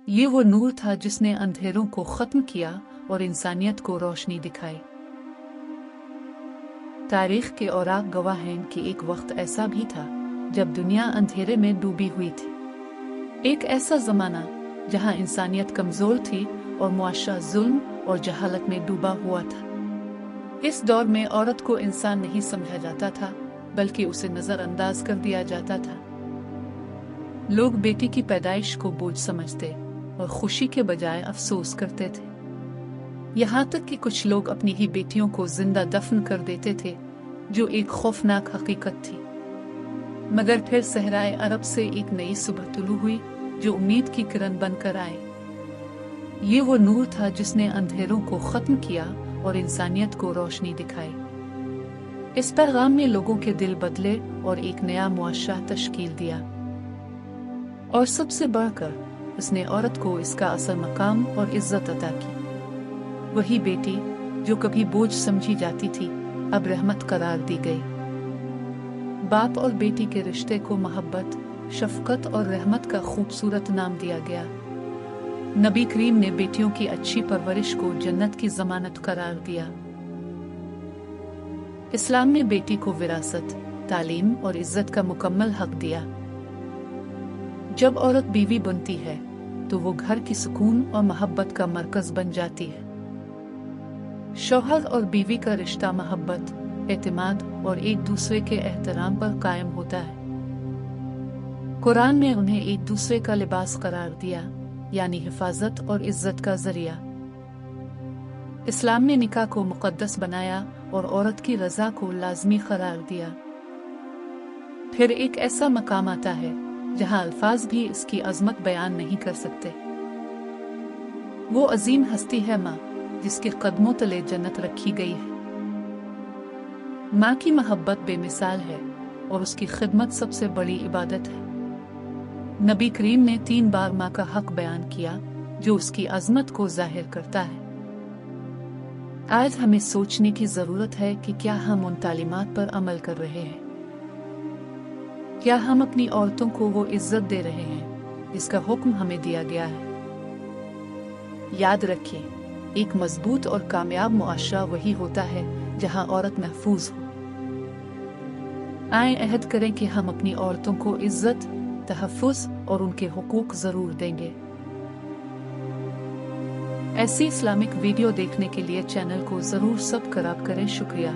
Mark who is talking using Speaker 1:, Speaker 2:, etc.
Speaker 1: ये वो नूर था जिसने अंधेरों को खत्म किया और इंसानियत को रोशनी दिखाई। तारीख के औराक गवाह हैं कि एक वक्त ऐसा भी था जब दुनिया अंधेरे में डूबी हुई थी। एक ऐसा जमाना जहां इंसानियत कमजोर थी और मुआशरा जुल्म और जहालत में डूबा हुआ था। इस दौर में औरत को इंसान नहीं समझा जाता था, बल्कि उसे नजरअंदाज कर दिया जाता था। लोग बेटी की पैदाइश को बोझ समझते और खुशी के बजाय अफसोस करते थे। यहाँ तक कि कुछ लोग अपनी ही बेटियों को जिंदा दफन कर देते थे, जो एक खौफनाक हकीकत थी। मगर फिर सहराए अरब से एक नई सुबह तुलू हुई जो उम्मीद की किरण बनकर आए। ये वो नूर था जिसने अंधेरों को खत्म किया और इंसानियत को रोशनी दिखाई। इस पैगाम ने लोगों के दिल बदले और एक नया मुआशरा तश्कील दिया। और सबसे बढ़कर उसने औरत को इसका असल मकाम और इज्जत अता की। वही बेटी जो कभी बोझ समझी जाती थी, अब रहमत करार दी गई। बाप और बेटी के रिश्ते को मोहब्बत, शफकत और रहमत का खूबसूरत नाम दिया गया। नबी करीम ने बेटियों की अच्छी परवरिश को जन्नत की जमानत करार दिया। इस्लाम ने बेटी को विरासत, तालीम और इज्जत का मुकम्मल हक दिया। जब औरत बीवी बनती है तो वो घर की सुकून और मोहब्बत का मरकज बन जाती है। शौहर और बीवी का रिश्ता मोहब्बत, एतमाद और एक दूसरे के एहतराम पर कायम होता है। कुरान ने उन्हें एक दूसरे का लिबास करार दिया, यानी हिफाजत और इज्जत का जरिया। इस्लाम ने निकाह को मुकद्दस बनाया और औरत की रज़ा को लाजमी करार दिया। फिर एक ऐसा मकाम आता है जहां अल्फाज भी इसकी अजमत बयान नहीं कर सकते। वो अजीम हस्ती है माँ, जिसके कदमों तले जन्नत रखी गई है। माँ की मोहब्बत बेमिसाल है और उसकी खिदमत सबसे बड़ी इबादत है। नबी करीम ने 3 बार माँ का हक बयान किया, जो उसकी अजमत को जाहिर करता है। आज हमें सोचने की जरूरत है कि क्या हम उन तालीमात पर अमल कर रहे हैं? क्या हम अपनी औरतों को वो इज्जत दे रहे हैं जिसका हुक्म हमें दिया गया है? याद रखें, एक मजबूत और कामयाब मुआशरा वही होता है जहां औरत महफूज हो। आए अहद करें कि हम अपनी औरतों को इज्जत, तहफ़्फ़ुज़ और उनके हुकूक जरूर देंगे। ऐसी इस्लामिक वीडियो देखने के लिए चैनल को जरूर सब्सक्राइब करें। शुक्रिया।